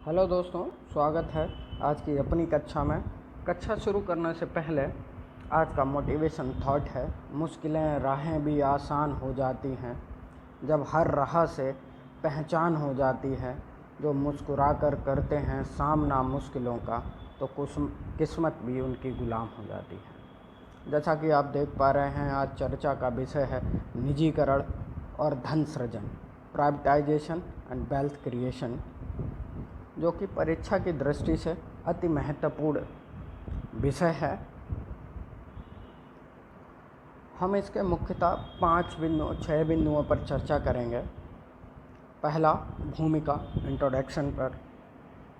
Hello दोस्तों, स्वागत है आज की अपनी कक्षा में। कक्षा शुरू करने से पहले आज का मोटिवेशन थॉट है, मुश्किलें राहें भी आसान हो जाती हैं जब हर राह से पहचान हो जाती है। जो मुस्कुरा कर करते हैं सामना मुश्किलों का, तो किस्मत भी उनकी गुलाम हो जाती है। जैसा कि आप देख पा रहे हैं, आज चर्चा का विषय है निजीकरण और धन सृजन, प्राइवेटाइजेशन एंड वेल्थ क्रिएशन, जो कि परीक्षा की दृष्टि से अति महत्वपूर्ण विषय है। हम इसके मुख्यतः 6 बिंदुओं पर चर्चा करेंगे। पहला, भूमिका इंट्रोडक्शन पर।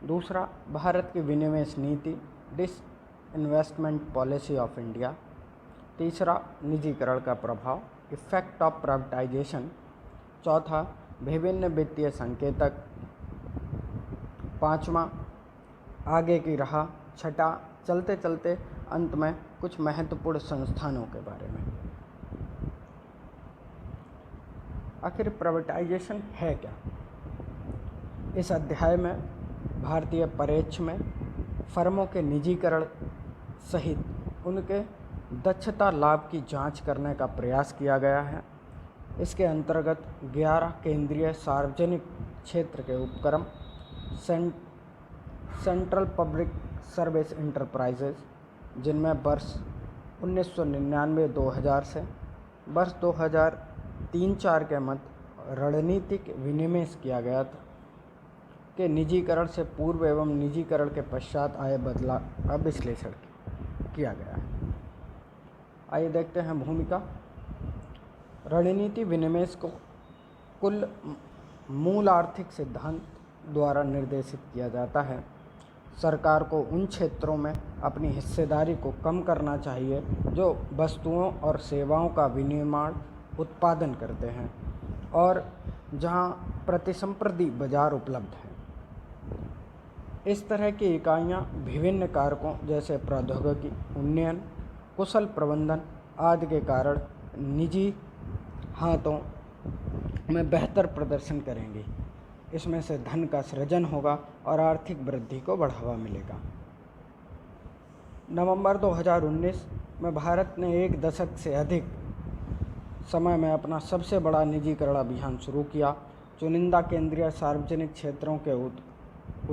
दूसरा, भारत की विनिवेश नीति, डिसइन्वेस्टमेंट पॉलिसी ऑफ इंडिया। तीसरा, निजीकरण का प्रभाव, इफेक्ट ऑफ प्राइवेटाइजेशन। चौथा, विभिन्न वित्तीय संकेतक। पाँचवा, आगे की राह। छठा, चलते चलते अंत में कुछ महत्वपूर्ण संस्थानों के बारे में। आखिर प्राइवेटाइजेशन है क्या? इस अध्याय में भारतीय परिप्रेक्ष्य में फर्मों के निजीकरण सहित उनके दक्षता लाभ की जांच करने का प्रयास किया गया है। इसके अंतर्गत 11 केंद्रीय सार्वजनिक क्षेत्र के उपक्रम, सेंट्रल पब्लिक सर्विस इंटरप्राइजेज, जिनमें वर्ष 1999-2000 से वर्ष 2003-4 के मध्य रणनीतिक विनिवेश किया गया था, के निजीकरण से पूर्व एवं निजीकरण के पश्चात आए बदलाव का विश्लेषण किया गया है। आइए देखते हैं भूमिका। रणनीति विनिवेश को कुल मूल आर्थिक सिद्धांत द्वारा निर्देशित किया जाता है। सरकार को उन क्षेत्रों में अपनी हिस्सेदारी को कम करना चाहिए जो वस्तुओं और सेवाओं का विनिर्माण उत्पादन करते हैं और जहां प्रतिस्पर्धी बाजार उपलब्ध हैं। इस तरह की इकाइयां विभिन्न कारकों जैसे प्रौद्योगिकी उन्नयन, कुशल प्रबंधन आदि के कारण निजी हाथों में बेहतर प्रदर्शन करेंगी। इसमें से धन का सृजन होगा और आर्थिक वृद्धि को बढ़ावा मिलेगा। नवंबर 2019 में भारत ने एक दशक से अधिक समय में अपना सबसे बड़ा निजीकरण अभियान शुरू किया। चुनिंदा केंद्रीय सार्वजनिक क्षेत्रों के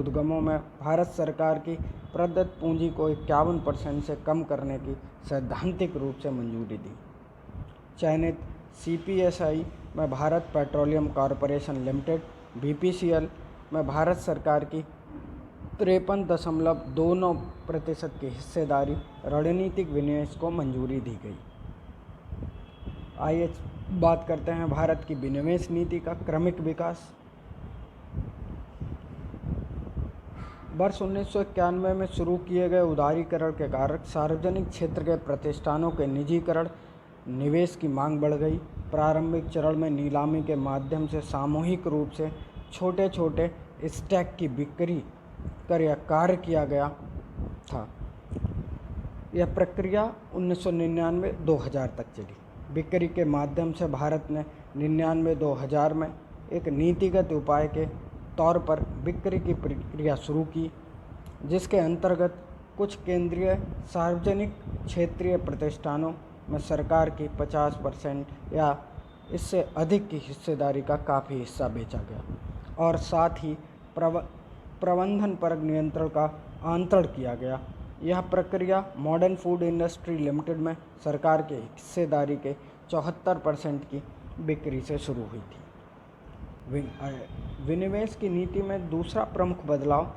उद्गमों में भारत सरकार की प्रदत्त पूंजी को 51% से कम करने की सैद्धांतिक रूप से मंजूरी दी। चयनित CPSI में Bharat petroleum corporation limited BPCL में भारत सरकार की 53.29% की हिस्सेदारी रणनीतिक विनिवेश को मंजूरी दी गई। आइए बात करते हैं भारत की विनिवेश नीति का क्रमिक विकास। वर्ष 1991 में शुरू किए गए उदारीकरण के कारण सार्वजनिक क्षेत्र के प्रतिष्ठानों के निजीकरण निवेश की मांग बढ़ गई। प्रारंभिक चरण में नीलामी के माध्यम से सामूहिक रूप से छोटे छोटे स्टॉक की बिक्री कर यह कार्य किया गया था। यह प्रक्रिया 1999-2000 तक चली। बिक्री के माध्यम से भारत ने 99-2000 में एक नीतिगत उपाय के तौर पर बिक्री की प्रक्रिया शुरू की, जिसके अंतर्गत कुछ केंद्रीय सार्वजनिक क्षेत्रीय प्रतिष्ठानों में सरकार की 50% या इससे अधिक की हिस्सेदारी का काफ़ी हिस्सा बेचा गया और साथ ही प्रबंधन पर नियंत्रण का आंतरण किया गया। यह प्रक्रिया मॉडर्न फूड इंडस्ट्री लिमिटेड में सरकार के हिस्सेदारी के 74% की बिक्री से शुरू हुई थी। विनिवेश की नीति में दूसरा प्रमुख बदलाव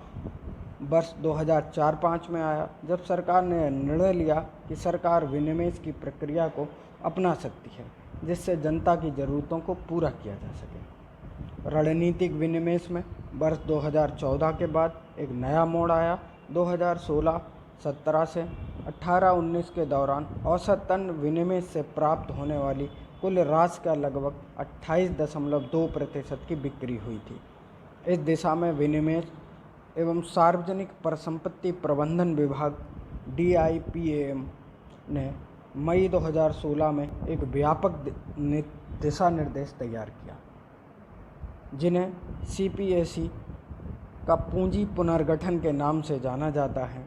वर्ष 2004-05 में आया, जब सरकार ने निर्णय लिया कि सरकार विनिवेश की प्रक्रिया को अपना सकती है, जिससे जनता की ज़रूरतों को पूरा किया जा सके। रणनीतिक विनिवेश में वर्ष 2014 के बाद एक नया मोड़ आया। 2016-17 से 18-19 के दौरान औसतन विनिवेश से प्राप्त होने वाली कुल राशि का लगभग 28.2% की बिक्री हुई थी। इस दिशा में विनिवेश एवं सार्वजनिक परिसंपत्ति प्रबंधन विभाग DIPAM ने मई 2016 में एक व्यापक दिशा निर्देश तैयार किया, जिन्हें CPSE का पूंजी पुनर्गठन के नाम से जाना जाता है।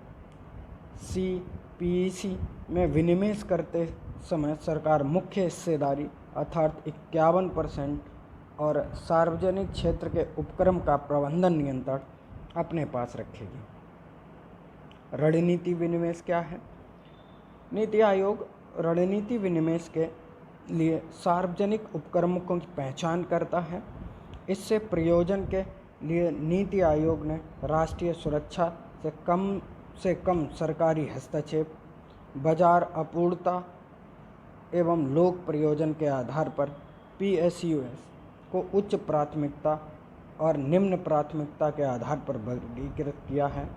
CPEC में विनिवेश करते समय सरकार मुख्य हिस्सेदारी अर्थात 51% और सार्वजनिक क्षेत्र के उपक्रम का प्रबंधन नियंत्रण अपने पास रखेगी। रणनीति विनिवेश क्या है? नीति आयोग रणनीति विनिवेश के लिए सार्वजनिक उपक्रमों की पहचान करता है। इससे प्रयोजन के लिए नीति आयोग ने राष्ट्रीय सुरक्षा से कम सरकारी हस्तक्षेप, बाजार अपूर्णता एवं लोक प्रयोजन के आधार पर PSUs को उच्च प्राथमिकता और निम्न प्राथमिकता के आधार पर वर्गीकृत किया है।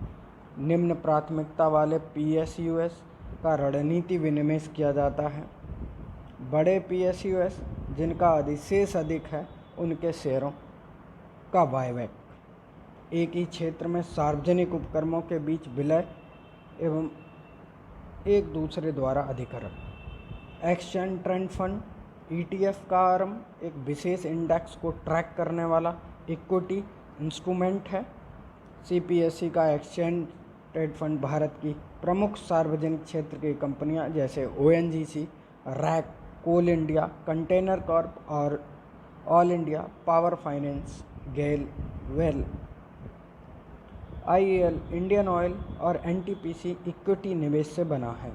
निम्न प्राथमिकता वाले PSUs का रणनीति विनिवेश किया जाता है। बड़े PSUs जिनका अधिशेष अधिक है उनके शेयरों का बायबैक, एक ही क्षेत्र में सार्वजनिक उपक्रमों के बीच विलय एवं एक दूसरे द्वारा अधिकरण, एक्सचेंज ट्रेंड फंड ETF का आरंभ एक विशेष इंडेक्स को ट्रैक करने वाला इक्विटी इंस्ट्रूमेंट है। CPSE का एक्सचेंज ट्रेड फंड भारत की प्रमुख सार्वजनिक क्षेत्र की कंपनियां जैसे ONGC, रैक, कोल इंडिया, कंटेनर कॉर्प और ऑल इंडिया पावर फाइनेंस, गेल, वेल, IEL, इंडियन ऑयल और NTPC इक्विटी निवेश से बना है।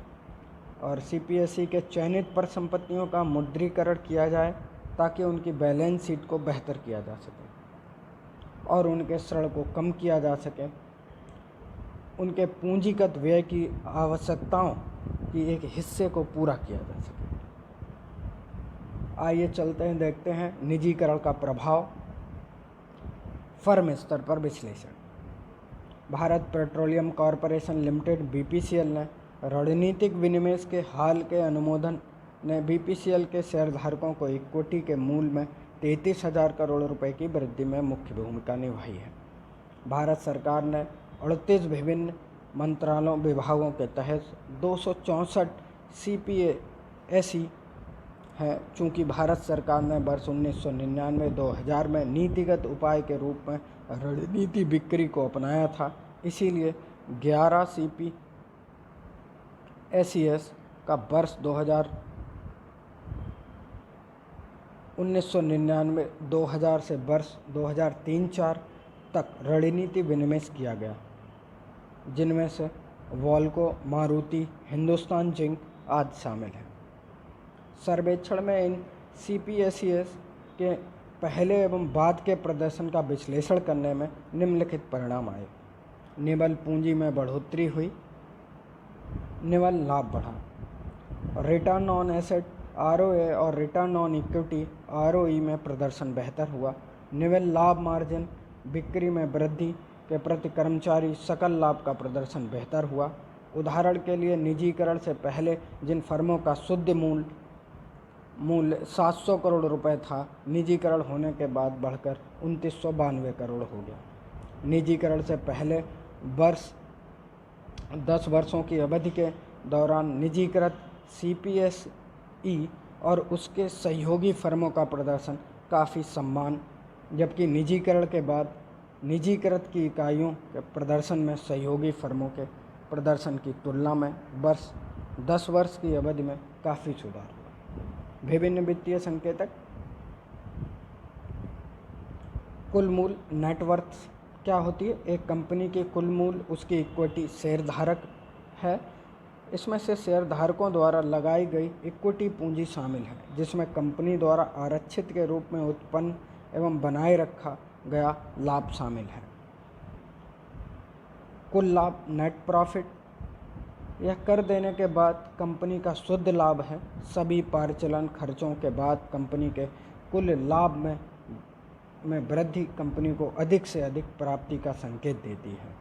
और CPSE के चयनित परिसंपत्तियों का मुद्रीकरण किया जाए ताकि उनकी बैलेंस शीट को बेहतर किया जा सके और उनके ऋण को कम किया जा सके। उनके पूंजीगत व्यय की आवश्यकताओं की एक हिस्से को पूरा किया जा सके। आइए चलते हैं, देखते हैं निजीकरण का प्रभाव। फर्म स्तर पर विश्लेषण। Bharat petroleum corporation limited BPCL ने रणनीतिक विनिवेश के हाल के अनुमोदन ने BPCL के शेयरधारकों को इक्विटी के मूल्य में 33,000 करोड़ रुपए की वृद्धि में मुख्य भूमिका निभाई है। भारत सरकार ने 38 विभिन्न मंत्रालयों विभागों के तहत 264 CPSE है। चूँकि भारत सरकार ने वर्ष 1999-2000 में नीतिगत उपाय के रूप में रणनीति बिक्री को अपनाया था, इसीलिए 11 CPSEs का वर्ष 1999-2000 से वर्ष 2003-04 तक रणनीति विनिवेश किया गया, जिनमें से वॉल्को, मारुति, हिंदुस्तान जिंक आदि शामिल हैं। सर्वेक्षण में इन CPSEs के पहले एवं बाद के प्रदर्शन का विश्लेषण करने में निम्नलिखित परिणाम आए। निवल पूंजी में बढ़ोतरी हुई, निवल लाभ बढ़ा, रिटर्न ऑन एसेट ROA और रिटर्न ऑन इक्विटी ROE में प्रदर्शन बेहतर हुआ। निवल लाभ मार्जिन, बिक्री में वृद्धि के प्रति कर्मचारी सकल लाभ का प्रदर्शन बेहतर हुआ। उदाहरण के लिए निजीकरण से पहले जिन फर्मों का शुद्ध मूल्य 700 करोड़ रुपए था, निजीकरण होने के बाद बढ़कर 2992 करोड़ हो गया। निजीकरण से पहले 10 वर्षों की अवधि के दौरान निजीकृत CPSE और उसके सहयोगी फर्मों का प्रदर्शन काफ़ी समान, जबकि निजीकरण के बाद निजीकृत की इकाइयों के प्रदर्शन में सहयोगी फर्मों के प्रदर्शन की तुलना में 10 वर्ष की अवधि में काफ़ी सुधार हुआ। विभिन्न वित्तीय संकेतक। कुल मूल्य, नेटवर्थ क्या होती है? एक कंपनी की कुल मूल्य उसकी इक्विटी शेयरधारक है। इसमें से शेयरधारकों द्वारा लगाई गई इक्विटी पूंजी शामिल है, जिसमें कंपनी द्वारा आरक्षित के रूप में उत्पन्न एवं बनाए रखा गया लाभ शामिल है। कुल लाभ, नेट प्रॉफिट, यह कर देने के बाद कंपनी का शुद्ध लाभ है। सभी परिचालन खर्चों के बाद कंपनी के कुल लाभ में वृद्धि कंपनी को अधिक से अधिक प्राप्ति का संकेत देती है।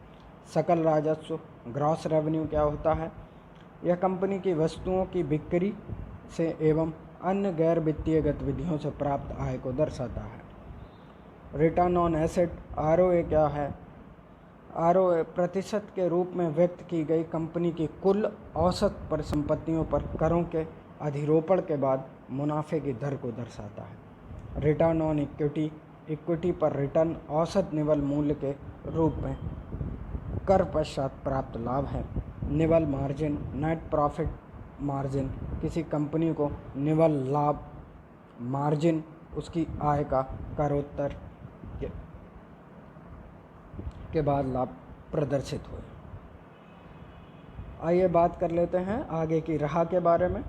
सकल राजस्व, ग्रॉस रेवेन्यू क्या होता है? यह कंपनी की वस्तुओं की बिक्री से एवं अन्य गैर वित्तीय गतिविधियों से प्राप्त आय को दर्शाता है। रिटर्न ऑन एसेट, ROA क्या है? ROA प्रतिशत के रूप में व्यक्त की गई कंपनी की कुल औसत परिसंपत्तियों पर करों के अधिरोपण के बाद मुनाफे की दर को दर्शाता है। रिटर्न ऑन इक्विटी, इक्विटी पर रिटर्न औसत निवल मूल्य के रूप में कर पश्चात प्राप्त लाभ है। निवल मार्जिन, नेट प्रॉफिट मार्जिन, किसी कंपनी को निवल लाभ मार्जिन उसकी आय का करोत्तर के बाद लाभ प्रदर्शित हुए। आइए बात कर लेते हैं आगे की राह के बारे में।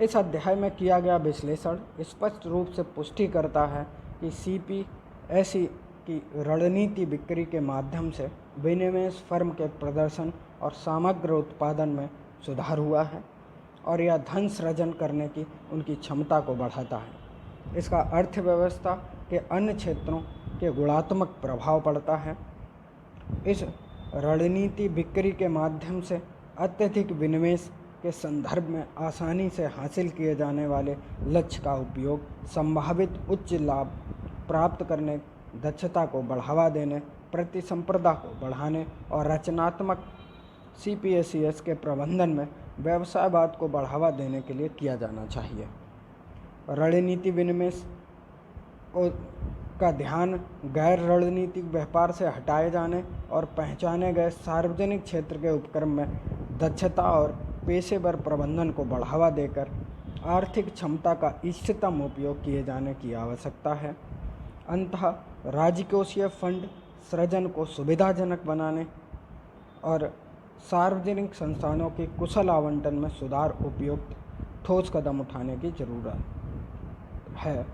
इस अध्याय में किया गया विश्लेषण स्पष्ट रूप से पुष्टि करता है कि CPSE की रणनीति बिक्री के माध्यम से विनिवेश फर्म के प्रदर्शन और समग्र उत्पादन में सुधार हुआ है और यह धन सृजन करने की उनकी क्षमता को बढ़ाता है। इसका अर्थव्यवस्था के अन्य क्षेत्रों के गुणात्मक प्रभाव पड़ता है। इस रणनीति बिक्री के माध्यम से अत्यधिक विनिवेश के संदर्भ में आसानी से हासिल किए जाने वाले लक्ष्य का उपयोग, संभावित उच्च लाभ प्राप्त करने, दक्षता को बढ़ावा देने, प्रतिस्पर्धा को बढ़ाने और रचनात्मक CPSEs के प्रबंधन में व्यवसायवाद को बढ़ावा देने के लिए किया जाना चाहिए। रणनीति विनिवेश का ध्यान गैर रणनीतिक व्यापार से हटाए जाने और पहचाने गए सार्वजनिक क्षेत्र के उपक्रम में दक्षता और पेशेवर प्रबंधन को बढ़ावा देकर आर्थिक क्षमता का इष्टतम उपयोग किए जाने की आवश्यकता है। अंततः राजकोषीय फंड सृजन को सुविधाजनक बनाने और सार्वजनिक संस्थानों के कुशल आवंटन में सुधार उपयुक्त ठोस कदम उठाने की जरूरत है।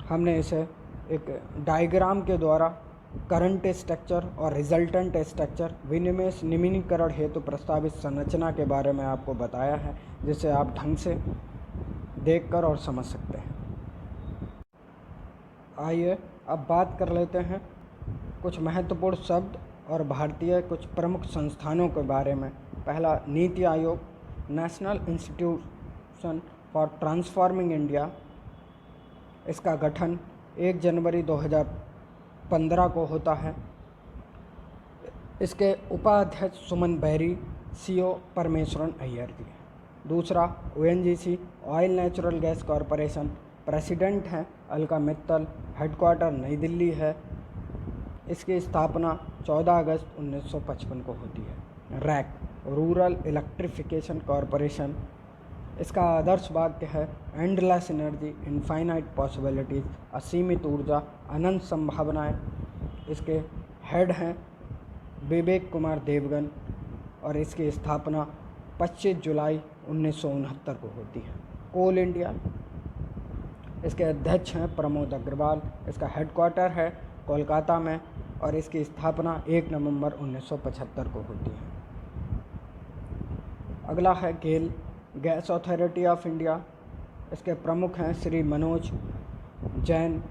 हमने इसे एक डायग्राम के द्वारा करंट स्ट्रक्चर और रिजल्टेंट स्ट्रक्चर, विनिवेश निम्नीकरण हेतु प्रस्तावित संरचना के बारे में आपको बताया है, जिसे आप ढंग से देखकर और समझ सकते हैं। आइए अब बात कर लेते हैं कुछ महत्वपूर्ण शब्द और भारतीय कुछ प्रमुख संस्थानों के बारे में। पहला, NITI Aayog, national institution for transforming India. इसका गठन 1 जनवरी 2015 को होता है। इसके उपाध्यक्ष सुमन बेरी, CO परमेश्वरन अय्यर जी। दूसरा, ONGC, oil natural gas corporation, president हैं अलका मित्तल, हेडक्वार्टर नई दिल्ली है। इसकी स्थापना 14 अगस्त 1955 को होती है। Rack, rural electrification corporation. इसका आदर्श वाक्य है एंडलेस एनर्जी, इनफाइनाइट पॉसिबिलिटीज़, असीमित ऊर्जा, अनंत संभावनाएं। इसके हेड हैं विवेक कुमार देवगन और इसकी स्थापना 25 जुलाई 1969 को होती है। कोल इंडिया, इसके अध्यक्ष हैं प्रमोद अग्रवाल। इसका हेडक्वार्टर है कोलकाता में और इसकी स्थापना 1 नवंबर 1975 को होती है। अगला है गेल, गैस अथॉरिटी ऑफ इंडिया। इसके प्रमुख हैं श्री मनोज जैन।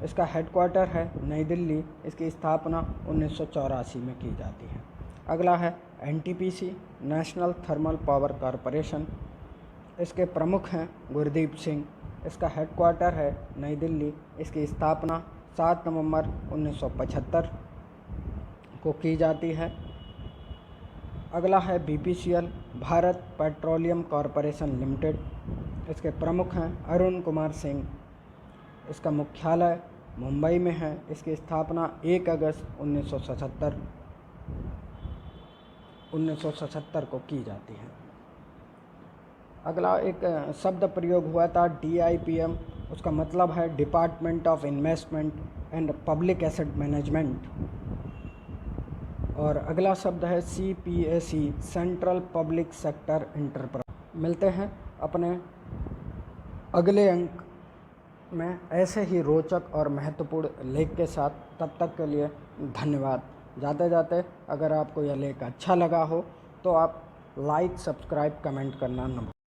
इसका हेडक्वार्टर है नई दिल्ली। इसकी स्थापना 1984 में की जाती है। अगला है NTPC, national thermal power corporation. इसके प्रमुख हैं गुरदीप सिंह। इसका हेडक्वार्टर है नई दिल्ली। इसकी स्थापना 7 नवंबर 1975 को की जाती है। अगला है BPCL, Bharat petroleum corporation limited. इसके प्रमुख हैं अरुण कुमार सिंह। इसका मुख्यालय मुंबई में है। इसकी स्थापना 1 अगस्त 1977 को की जाती है। अगला एक शब्द प्रयोग हुआ था DIPM, उसका मतलब है department of investment and public asset management. और अगला शब्द है CPSE, central public sector enterprise. मिलते हैं अपने अगले अंक में ऐसे ही रोचक और महत्वपूर्ण लेख के साथ। तब तक के लिए धन्यवाद। जाते जाते अगर आपको यह लेख अच्छा लगा हो तो आप लाइक, सब्सक्राइब, कमेंट करना न भूलें।